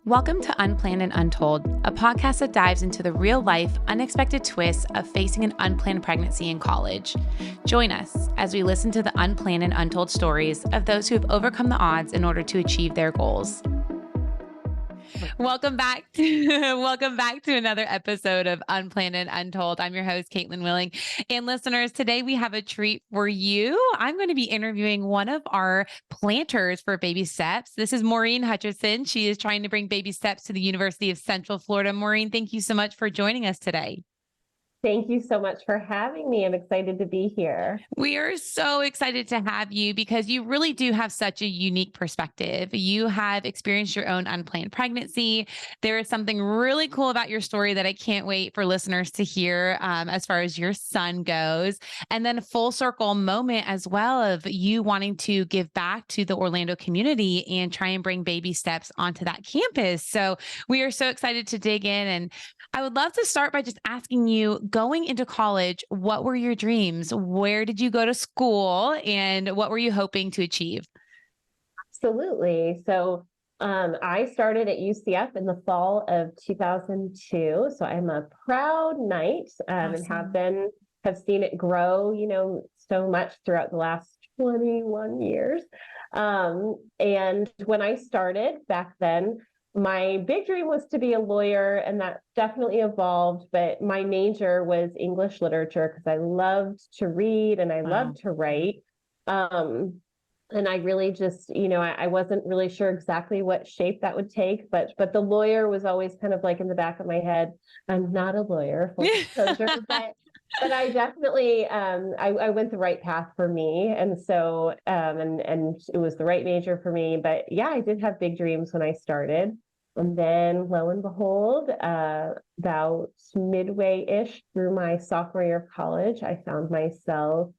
Welcome to Unplanned and Untold, a podcast that dives into the real-life, unexpected twists of facing an unplanned pregnancy in college. Join us as we listen to the unplanned and untold stories of those who have overcome the odds in order to achieve their goals. Welcome back to another episode of Unplanned and Untold. I'm your host, Caitlin Willing. And listeners, today we have a treat for you. I'm going to be interviewing one of our planters for Baby Steps. This is Maureen Hutcherson. She is trying to bring Baby Steps to the University of Central Florida. Maureen, thank you so much for joining us today. Thank you so much for having me. I'm excited to be here. We are so excited to have you because you really do have such a unique perspective. You have experienced your own unplanned pregnancy. There is something really cool about your story that I can't wait for listeners to hear as far as your son goes. And then a full circle moment as well of you wanting to give back to the Orlando community and try and bring Baby Steps onto that campus. So we are so excited to dig in. And I would love to start by just asking you, going into college, what were your dreams? Where did you go to school and what were you hoping to achieve? Absolutely. So I started at UCF in the fall of 2002. So I'm a proud Knight and have seen it grow, so much throughout the last 21 years. And when I started back then, my big dream was to be a lawyer, and that definitely evolved, but my major was English literature because I loved to read and I loved to write. And I really just, I wasn't really sure exactly what shape that would take, but the lawyer was always kind of like in the back of my head. I'm not a lawyer, full disclosure, but I definitely, I went the right path for me. And so, and it was the right major for me, but yeah, I did have big dreams when I started. And then lo and behold, about midway-ish through my sophomore year of college, I found myself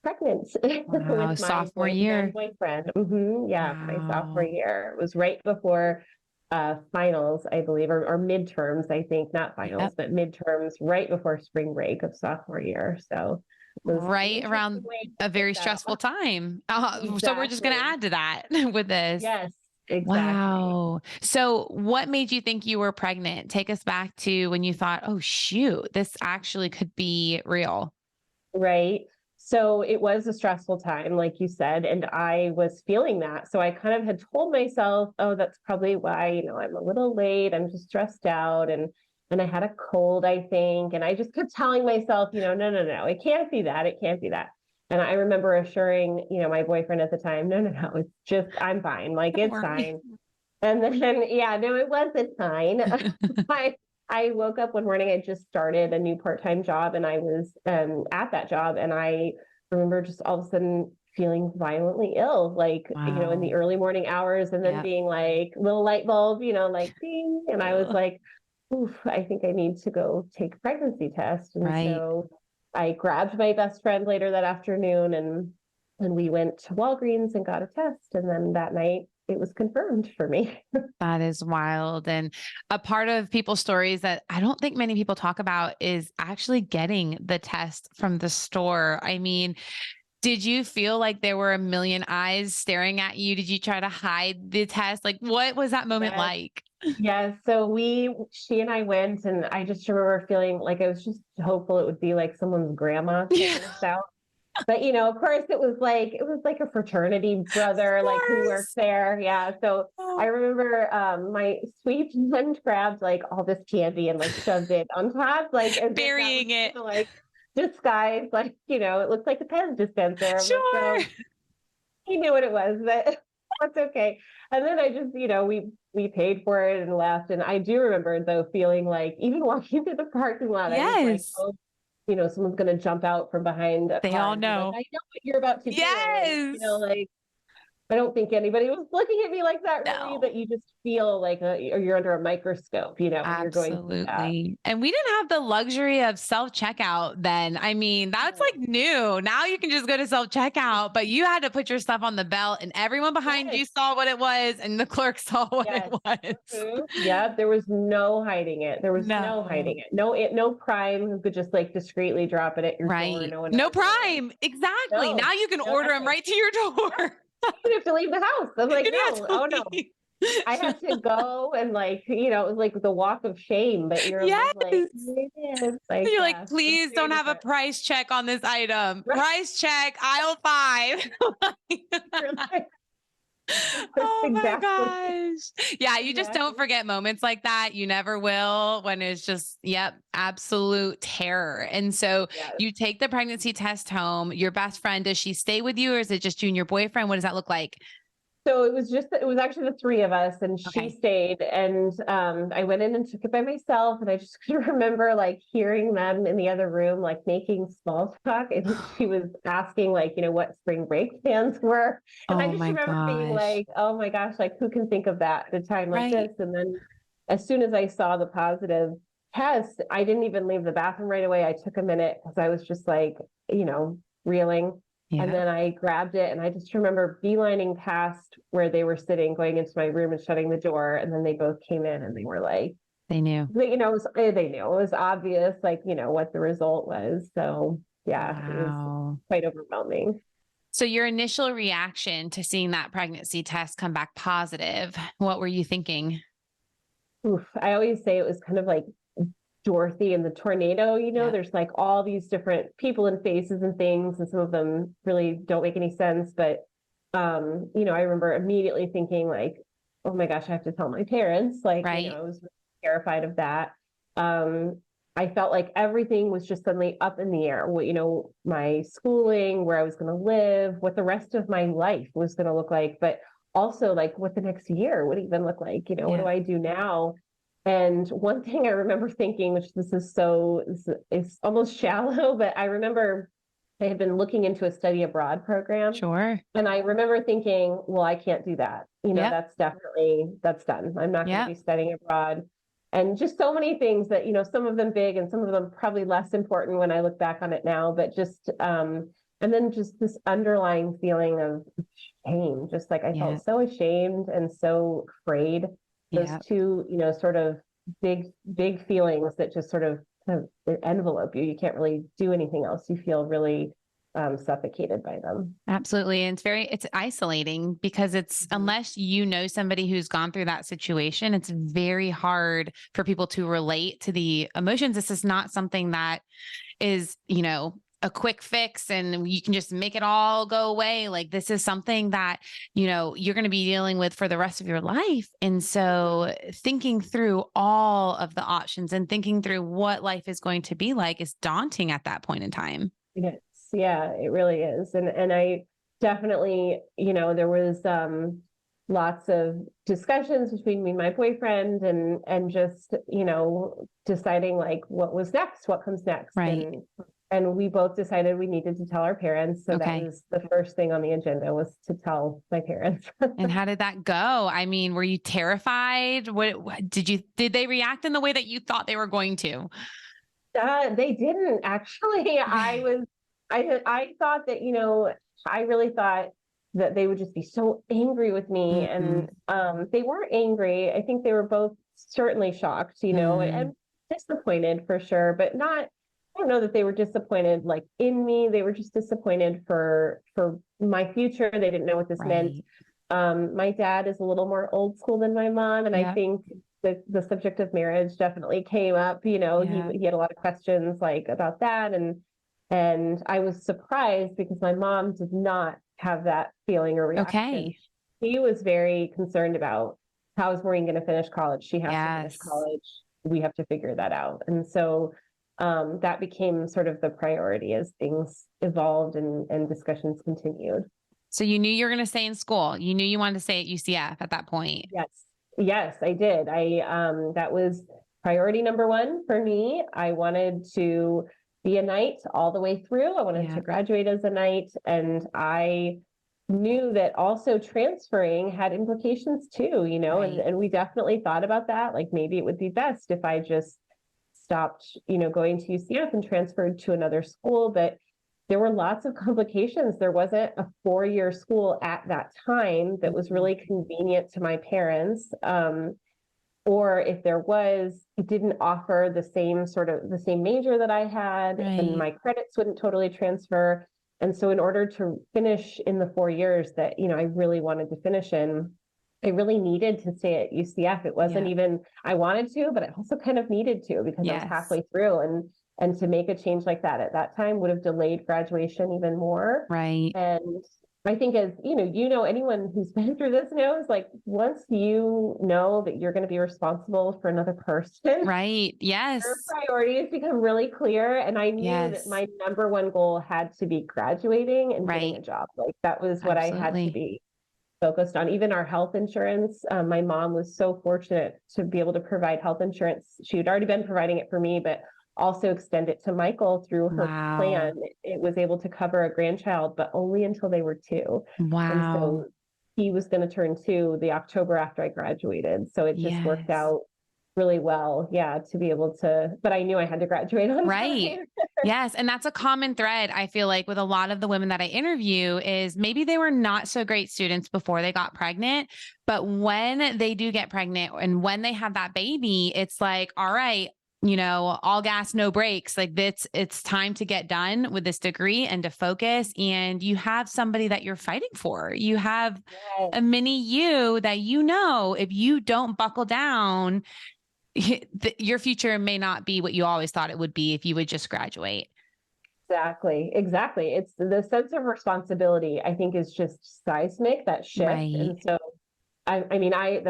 pregnant with my sophomore year boyfriend. My sophomore year. It was right before finals, I believe, or midterms, I think, not finals, but midterms, right before spring break of sophomore year. So right around a very stressful time. Exactly. So we're just going to add to that with this. Yes. Exactly. Wow. So what made you think you were pregnant? Take us back to when you thought, oh, shoot, this actually could be real. Right. So it was a stressful time, like you said, and I was feeling that. So I kind of had told myself, oh, that's probably why, I'm a little late. I'm just stressed out. And I had a cold, I think. And I just kept telling myself, no, it can't be that. It can't be that. And I remember assuring, my boyfriend at the time, no, it's just, I'm fine. Like, it's fine. And then, it wasn't fine. I woke up one morning, I just started a new part-time job and I was at that job. And I remember just all of a sudden feeling violently ill, like, in the early morning hours, and then being like little light bulb, like ding. And I was like, oof, I think I need to go take a pregnancy test. And so I grabbed my best friend later that afternoon and we went to Walgreens and got a test. And then that night it was confirmed for me. That is wild. And a part of people's stories that I don't think many people talk about is actually getting the test from the store. I mean, did you feel like there were a million eyes staring at you? Did you try to hide the test? Like, what was that moment like? Yeah. So she and I went, and I just remember feeling like I was just hopeful it would be like someone's grandma taking us out. But, of course it was like a fraternity brother, like who works there. Yeah. So I remember my sweet friend grabbed like all this candy and like shoved it on top, like burying it, like disguise, like, it looked like a pen dispenser. Sure. So he knew what it was, but that's okay. And then I just, we paid for it and left. And I do remember though feeling like even walking through the parking lot, I was like, oh, someone's going to jump out from behind. They all know. Like, I know what you're about to do. Yes. Like, I don't think anybody was looking at me like that, really, but you just feel like you're under a microscope, when you're going through that. And we didn't have the luxury of self-checkout then. I mean, that's like new. Now you can just go to self-checkout, but you had to put your stuff on the belt and everyone behind you saw what it was and the clerk saw what it was. Yeah, there was no hiding it. There was no hiding it. No prime who could just like discreetly drop it at your door. No prime. Exactly. Now you can order them right to your door. You have to leave the house. I'm like, no. I had to go and like, it was like the walk of shame, but you're just like, Yes. "Here it is." Like, You're like, yeah, so please very don't have a different. price check on this item. Right. Price check, aisle 5. You're like, that's Oh my exactly. gosh. Yeah, you just don't Exactly. forget moments like that. You never will when it's just, yep, absolute terror. And so Yes. you take the pregnancy test home. Your best friend, does she stay with you or is it just you and your boyfriend? What does that look like? So it was actually the three of us, and she Okay. stayed. And I went in and took it by myself. And I just remember like hearing them in the other room, like making small talk. And she was asking, like, what spring break plans were. And I Oh just my remember being gosh. like, oh my gosh, like who can think of that at a time like Right. this? And then as soon as I saw the positive test, I didn't even leave the bathroom right away. I took a minute because I was just like, reeling. And Yeah. then I grabbed it and I just remember beelining past where they were sitting, going into my room and shutting the door. And then they both came in and they were like, They knew. they knew it was obvious, like, what the result was. So yeah, it was Wow. quite overwhelming. So your initial reaction to seeing that pregnancy test come back positive, what were you thinking? Oof, I always say it was kind of like Dorothy and the tornado, Yeah. there's like all these different people and faces and things, and some of them really don't make any sense. But I remember immediately thinking like, oh my gosh, I have to tell my parents. Like, Right. I was really terrified of that. Um, I felt like everything was just suddenly up in the air. My schooling, where I was going to live, what the rest of my life was going to look like, but also like what the next year would even look like. What do Yeah. I do now? And one thing I remember thinking, which this is almost shallow, but I remember I had been looking into a study abroad program. Sure. And I remember thinking, well, I can't do that. Yep. That's done. I'm not going to Yep. be studying abroad. And just so many things that, some of them big and some of them probably less important when I look back on it now, but and then just this underlying feeling of shame, just like I Yeah. felt so ashamed and so afraid. Those Yeah. two, sort of big feelings that just sort of envelope you. You can't really do anything else. You feel really suffocated by them. Absolutely. And it's isolating because it's, Mhm. unless you know somebody who's gone through that situation, it's very hard for people to relate to the emotions. This is not something that is, a quick fix and you can just make it all go away. Like this is something that, you're going to be dealing with for the rest of your life. And so thinking through all of the options and thinking through what life is going to be like is daunting at that point in time. Yes, yeah, it really is. And I definitely, there was lots of discussions between me and my boyfriend, and just, deciding like what was next, what comes next. Right. And we both decided we needed to tell our parents. So that Okay. was the first thing on the agenda, was to tell my parents. And how did that go? I mean, were you terrified? Did they react in the way that you thought they were going to? They didn't actually. Okay. I thought that, I really thought that they would just be so angry with me, Mm-hmm. and they weren't angry. I think they were both certainly shocked, and disappointed for sure, but not. I don't know that they were disappointed like in me. They were just disappointed for my future. They didn't know what this meant. Right. My dad is a little more old school than my mom, and I Yeah. think the subject of marriage definitely came up. Yeah. He had a lot of questions like about that, and I was surprised because my mom did not have that feeling or reaction. Okay. She was very concerned about, how is Maureen going to finish college? She has to finish Yes. college. We have to figure that out. And so that became sort of the priority as things evolved and discussions continued. So you knew you were going to stay in school. You knew you wanted to stay at UCF at that point. Yes. Yes, I did. That was priority number one for me. I wanted to be a knight all the way through. I wanted Yeah. to graduate as a knight, and I knew that also transferring had implications too, Right. and we definitely thought about that. Like maybe it would be best if I just stopped, going to UCF and transferred to another school, but there were lots of complications. There wasn't a 4-year school at that time that was Mhm. really convenient to my parents. Or if there was, it didn't offer the same major that I had, and Right. my credits wouldn't totally transfer. And so in order to finish in the 4 years that, I really wanted to finish in, I really needed to stay at UCF. It wasn't Yeah. even, I wanted to, but I also kind of needed to because I was Yes. halfway through, and to make a change like that at that time would have delayed graduation even more. Right. And I think, as anyone who's been through this knows, like, once you know that you're going to be responsible for another person, Right. your Yes. priorities become really clear. And I knew that Yes. my number one goal had to be graduating and getting Right. a job. Like, that was what I had to Absolutely. be focused on. Even our health insurance, my mom was so fortunate to be able to provide health insurance. She had already been providing it for me, but also extend it to Michael through her Wow. plan. It was able to cover a grandchild, but only until they were 2. And Wow. so he was going to turn 2 the October after I graduated. So it just worked Yes. out really well. Yeah, to be able to, but I knew I had to graduate on Right. time. Yes. And that's a common thread, I feel like, with a lot of the women that I interview is maybe they were not so great students before they got pregnant, but when they do get pregnant and when they have that baby, it's like, all right, all gas, no brakes. Like it's time to get done with this degree and to focus. And you have somebody that you're fighting for. You have Yes, a mini you that, if you don't buckle down, your future may not be what you always thought it would be if you would just graduate. exactly. It's the sense of responsibility, I think, is just seismic, that shift. Right. And so I mean, I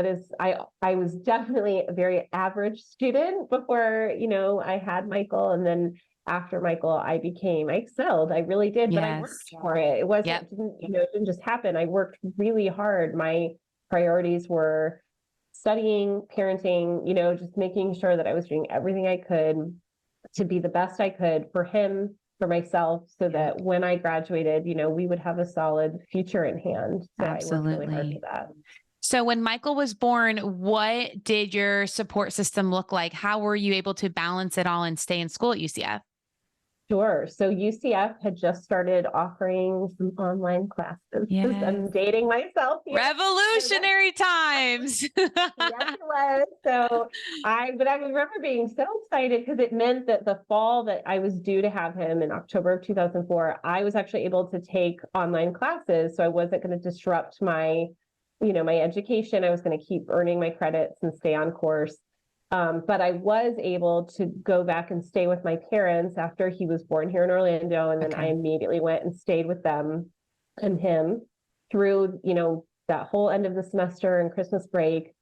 was definitely a very average student before, I had Michael. And then after Michael, I excelled. I really did, but I Yes. worked for it. It Yep. it didn't just happen. I worked really hard. My priorities were studying, parenting, just making sure that I was doing everything I could to be the best I could for him, for myself, so Yep. that when I graduated, we would have a solid future in hand. So I worked really hard for Absolutely. that. So when Michael was born, what did your support system look like? How were you able to balance it all and stay in school at UCF? Sure. So UCF had just started offering some online classes. Yes. I'm dating myself here. Revolutionary times. Yes, it was. But I remember being so excited because it meant that the fall that I was due to have him in October of 2004, I was actually able to take online classes. So I wasn't going to disrupt my education. I was going to keep earning my credits and stay on course. But I was able to go back and stay with my parents after he was born here in Orlando. And then I Okay. immediately went and stayed with them and him through, that whole end of the semester and Christmas break.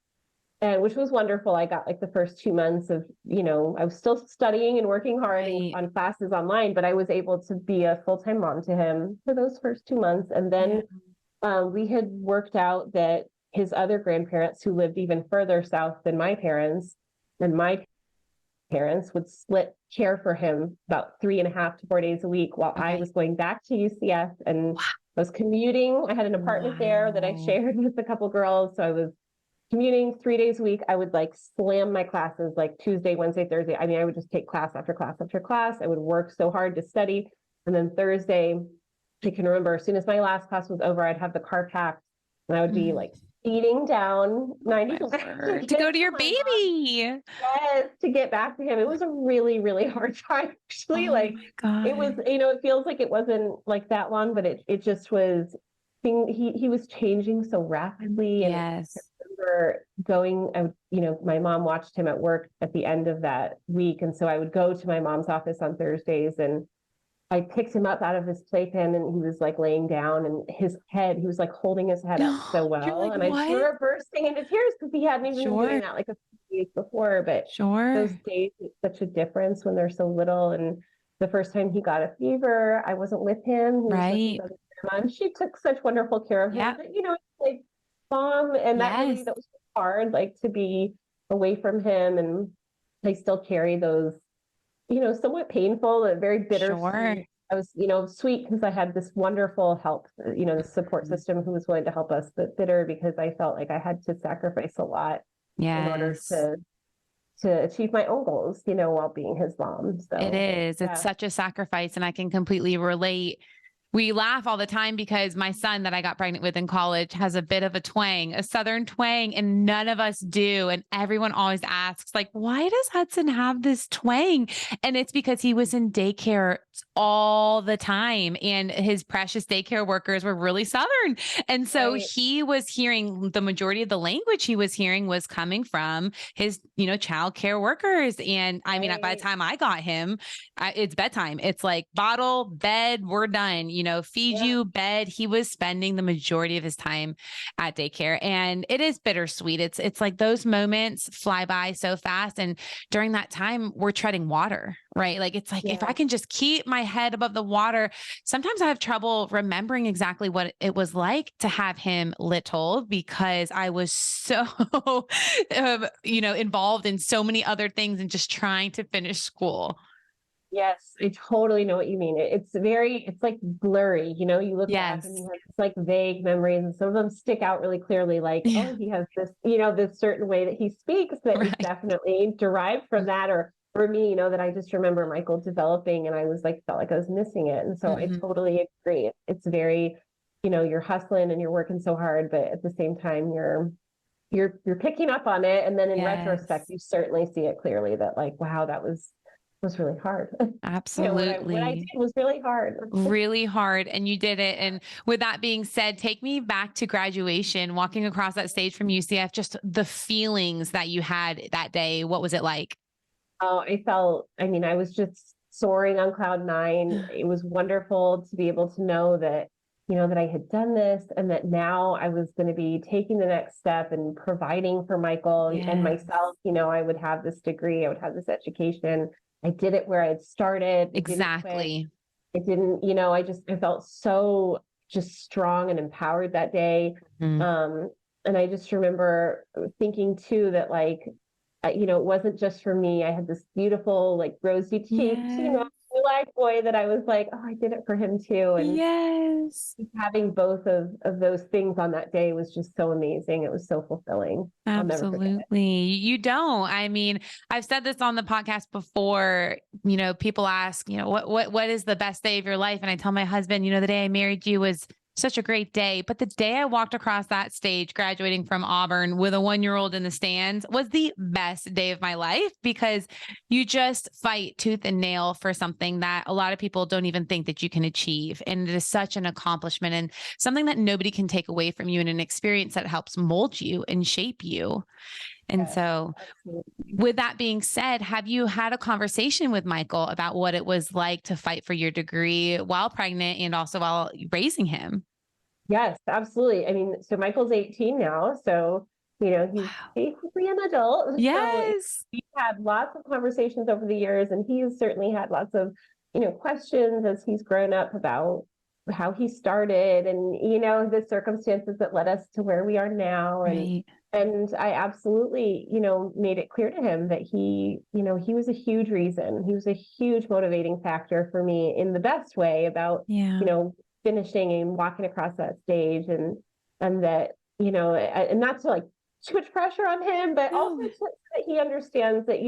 And which was wonderful. I got like the first 2 months of, I was still studying and working hard Right. on classes online, but I was able to be a full-time mom to him for those first 2 months. And then we had worked out that his other grandparents, who lived even further south than my parents, and my parents would split care for him about 3.5 to 4 days a week while I Okay. was going back to UCF and Wow. I was commuting. I had an apartment there that I Wow. shared with a couple girls. So I was commuting 3 days a week. I would like slam my classes like Tuesday, Wednesday, Thursday. I mean, I would just take class after class after class. I would work so hard to study. And then Thursday, I can remember as soon as my last class was over, I'd have the car packed and I would be like speeding down Oh my 95 word. To get go to your my mom. baby. Yes, to get back to him. It was a really, really hard time, actually. Oh Like, my it was, God. it feels like it wasn't like that long, but it just was. He was changing so rapidly, and Yes. remember going, my mom watched him at work at the end of that week. And so I would go to my mom's office on Thursdays and I picked him up out of his playpen and he was like laying down and he was like holding his head up so You're well. like, And I just what? remember bursting into tears because he hadn't even been doing Sure. that like a few days before. But Sure. those days, it's such a difference when they're so little. And the first time he got a fever, I wasn't with him. He was with his Right. other grandma, and she took such wonderful care of him. Yeah. But it's like mom, and Yes. that was hard, like to be away from him. And I still carry those, somewhat painful and very Sure. bittersweet. I was, sweet because I had this wonderful help, the support system who was willing to help us, but bitter because I felt like I had to sacrifice a lot in order Yes. to achieve my own goals, while being his mom. It So is. It's yeah. such a sacrifice, and I can completely relate. We laugh all the time because my son that I got pregnant with in college has a bit of a twang, a Southern twang, and none of us do. And everyone always asks, like, why does Hudson have this twang? And it's because he was in daycare all the time and his precious daycare workers were really Southern. And so Right, he was hearing the majority of the language he was hearing was coming from his, child care workers. And I mean, by the right. time I got him, it's bedtime. It's like bottle, bed, we're done, feed Yeah. you, bed. He was spending the majority of his time at daycare. And it is bittersweet. It's like those moments fly by so fast. And during that time, we're treading water, right? Like it's like if I Yeah. can just keep my head above the water, sometimes I have trouble remembering exactly what it was like to have him little because I was so involved in so many other things and just trying to finish school. Yes, I totally know what you mean. It's like blurry, you look back and you Yes. have this like vague memories, and some of them stick out really clearly, like, Yeah. oh, he has this, this certain way that he speaks that is Right. definitely derived from that. Or for me, that I just remember Michael developing and I was like, felt like I was missing it. And so I Mhm. totally agree. It's very, you're hustling and you're working so hard, but at the same time, you're picking up on it. And then in retrospect, Yes. you certainly see it clearly that like, wow, that was really hard. What I did Absolutely. was really hard. Really hard. And you did it. And with that being said, take me back to graduation, walking across that stage from UCF, just the feelings that you had that day. What was it like? Oh, I mean, I was just soaring on cloud nine. It was wonderful to be able to know that, that I had done this and that now I was going to be taking the next step and providing for Michael and Yes, myself. I would have this degree, I would have this education. I did it where I'd started. I didn't quit. exactly. I didn't, I felt so just strong and empowered that day. Mhm. Um, and I just remember thinking too that like, it wasn't just for me. I had this beautiful, like rosy cheeked, Yes. black boy that I was like, oh, I did it for him too. And Yes. having both of those things on that day was just so amazing. It was so fulfilling. I'll never forget it. Absolutely. You don't. I mean, I've said this on the podcast before. People ask, what is the best day of your life? And I tell my husband, the day I married you was such a great day. But the day I walked across that stage, graduating from Auburn with a 1-year-old in the stands, was the best day of my life because you just fight tooth and nail for something that a lot of people don't even think that you can achieve. And it is such an accomplishment and something that nobody can take away from you and an experience that helps mold you and shape you. And Yes, so, absolutely. with that being said, have you had a conversation with Michael about what it was like to fight for your degree while pregnant and also while raising him? Yes, absolutely. I mean, so Michael's 18 now, so he's Wow. basically an adult. So Yes. we've had lots of conversations over the years, and he's certainly had lots of, questions as he's grown up about how he started and, the circumstances that led us to where we are now. Right. And I absolutely, made it clear to him that he was a huge reason. He was a huge motivating factor for me in the best way about, Yeah. finishing and walking across that stage and that and not to like too much pressure on him, but also No. that he understands that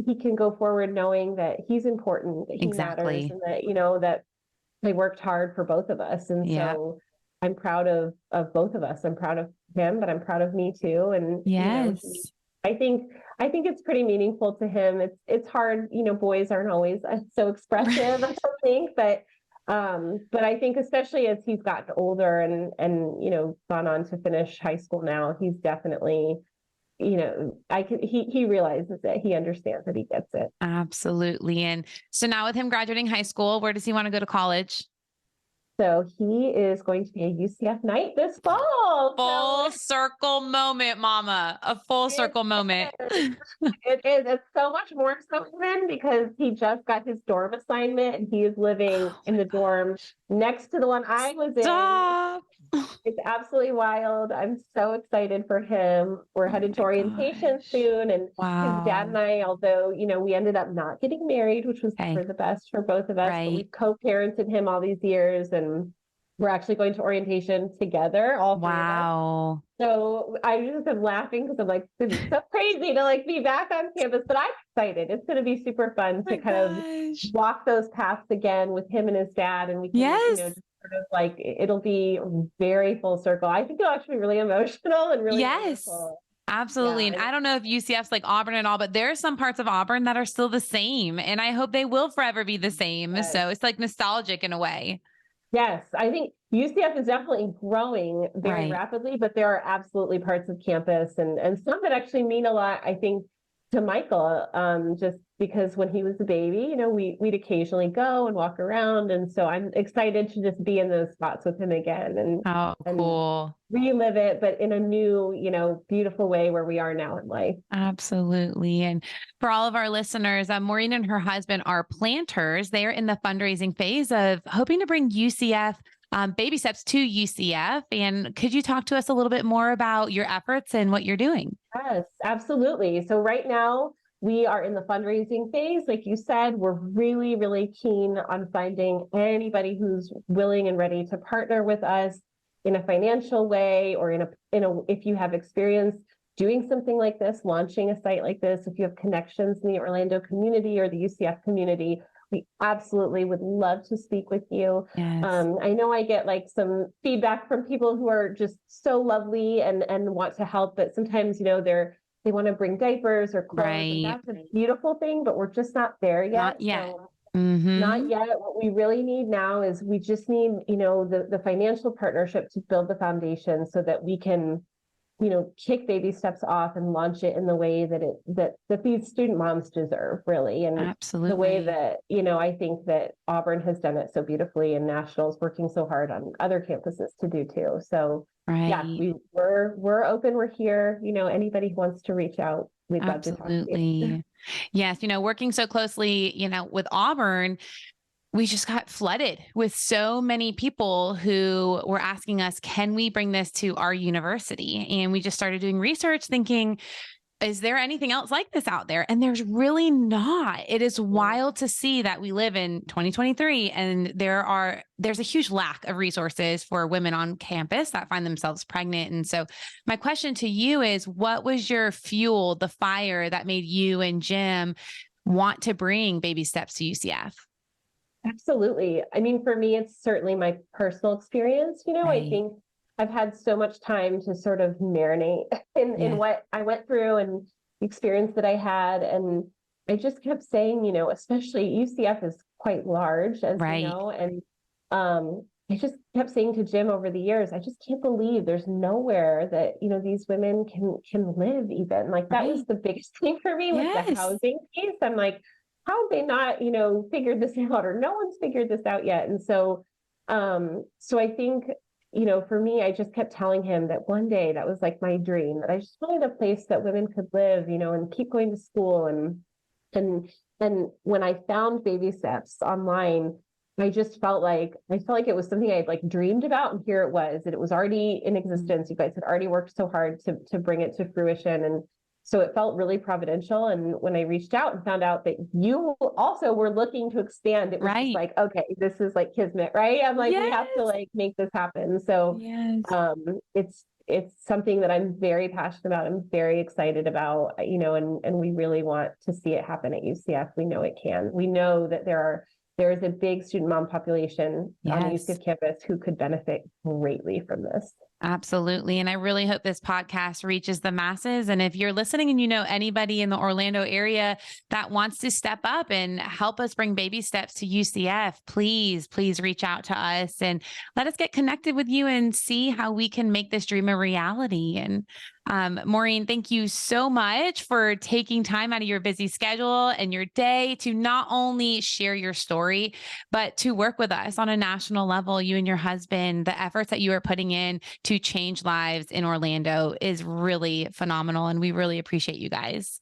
he can go forward knowing that he's important, that he matters, Exactly. and that that I worked hard for both of us. And Yeah. so I'm proud of both of us. I'm proud of him, but I'm proud of me too. And Yes. I think I think it's pretty meaningful to him. It's hard, boys aren't always so expressive, I don't think, but I think especially as he's gotten older and gone on to finish high school now, he's definitely, he realizes it, he understands it, he gets it. Absolutely. And so now with him graduating high school, where does he want to go to college? So he is going to be a UCF Knight this fall. So Full circle moment, mama. A full it circle moment. is. It is. It's so much more so even because he just got his dorm assignment and he is living Oh in my the dorm gosh. next to the one I was in. Stop. It's absolutely wild. I'm so excited for him. We're Oh headed to my orientation gosh. soon. And his dad and Wow. I, although, we ended up not getting married, which was Okay. for the best for both of us, but Right. we've co-parented him all these years. And we're actually going to orientation together, all three of us. Wow. So I just am laughing because I'm like, this is so crazy to like be back on campus, but I'm excited. It's going to be super fun Oh to my kind of gosh. walk those paths again with him and his dad. And we can, Yes. just sort of like, it'll be very full circle. I think it'll actually be really emotional and really Yes. wonderful. Absolutely. Yeah. And I don't know if UCF's like Auburn and all, but there are some parts of Auburn that are still the same. And I hope they will forever be the same. Yes. So it's like nostalgic in a way. Yes, I think UCF is definitely growing very Right. rapidly, but there are absolutely parts of campus and some that actually mean a lot, I think, to Michael, just because when he was a baby, we'd occasionally go and walk around. And so I'm excited to just be in those spots with him again Oh, and cool. relive it, but in a new, beautiful way where we are now in life. Absolutely. And for all of our listeners, Maureen and her husband are planters. They are in the fundraising phase of hoping to bring UCF baby steps to UCF. And could you talk to us a little bit more about your efforts and what you're doing? Yes, absolutely. So right now we are in the fundraising phase. Like you said, we're really, really keen on finding anybody who's willing and ready to partner with us in a financial way or if you have experience doing something like this, launching a site like this, if you have connections in the Orlando community or the UCF community, we absolutely would love to speak with you. Yes. I know I get like some feedback from people who are just so lovely and want to help, but sometimes, they want to bring diapers or clothes, and Right. that's a beautiful thing, but we're just not there yet. Not yet. So not Mm-hmm. yet. What we really need now is we just need, the financial partnership to build the foundation so that we can kick baby steps off and launch it in the way that these student moms deserve, really. And the way Absolutely. that, I think that Auburn has done it so beautifully and National's working so hard on other campuses to do too. So yeah, Right. we're open, we're here. Anybody who wants to reach out, we'd love to talk to you. Absolutely. Yes. Working so closely, with Auburn, we just got flooded with so many people who were asking us, can we bring this to our university? And we just started doing research thinking, is there anything else like this out there? And there's really not. It is wild to see that we live in 2023 and there's a huge lack of resources for women on campus that find themselves pregnant. And so my question to you is, what was your fuel, the fire that made you and Jim want to bring baby steps to UCF? Absolutely. I mean, for me, it's certainly my personal experience. I Right. think I've had so much time to sort of marinate in Yes. what I went through and the experience that I had. And I just kept saying, especially UCF is quite large, as you Right. know. And I just kept saying to Jim over the years, I just can't believe there's nowhere that, these women can live even. Like that was Right. the biggest thing for me was the Yes. housing piece. I'm like, how have they not, figured this out or no one's figured this out yet? And so I think, for me, I just kept telling him that one day that was like my dream, that I just wanted a place that women could live, and keep going to school. And when I found Baby Steps online, I felt like it was something I'd like dreamed about, and here it was, and it was already in existence. You guys had already worked so hard to bring it to fruition. And so it felt really providential. And when I reached out and found out that you also were looking to expand, it was just Right. like, okay, this is like kismet, right? I'm like, we have to Yes. like make this happen. So Yes. it's something that I'm very passionate about. I'm very excited about, and we really want to see it happen at UCF. We know it can. We know that there is a big student mom population on the Yes. UCF campus who could benefit greatly from this. Absolutely. And I really hope this podcast reaches the masses. And if you're listening and you know anybody in the Orlando area that wants to step up and help us bring baby steps to UCF, please reach out to us and let us get connected with you and see how we can make this dream a reality. And Maureen, thank you so much for taking time out of your busy schedule and your day to not only share your story, but to work with us on a national level. You and your husband, the efforts that you are putting in to change lives in Orlando is really phenomenal. And we really appreciate you guys.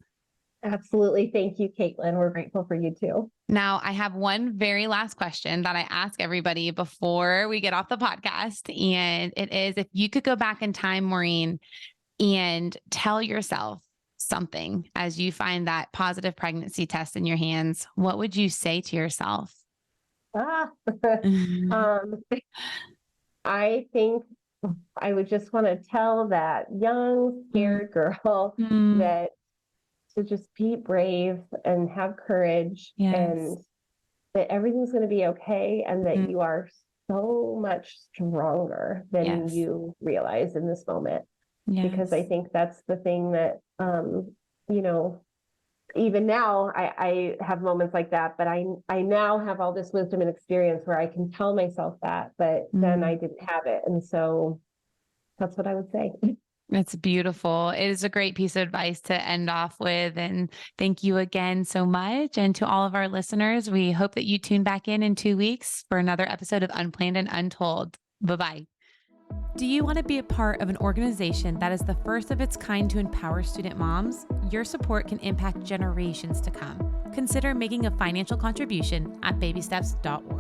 Absolutely. Thank you, Caitlin. We're grateful for you too. Now, I have one very last question that I ask everybody before we get off the podcast. And it is, if you could go back in time, Maureen, and tell yourself something as you find that positive pregnancy test in your hands, what would you say to yourself? Ah, Mhm. um, I think I would just want to tell that young, Mm, scared girl mm, that to just be brave and have courage and yes. that everything's going to be okay and that Mm, you are so much stronger than yes. you realize in this moment. Because I Yes. think that's the thing that, you know, even now I have moments like that, but I now have all this wisdom and experience where I can tell myself that, but then I Mm. didn't have it. And so that's what I would say. It's beautiful. It is a great piece of advice to end off with. And thank you again so much. And to all of our listeners, we hope that you tune back in 2 weeks for another episode of Unplanned and Untold. Bye bye. Do you want to be a part of an organization that is the first of its kind to empower student moms? Your support can impact generations to come. Consider making a financial contribution at babysteps.org.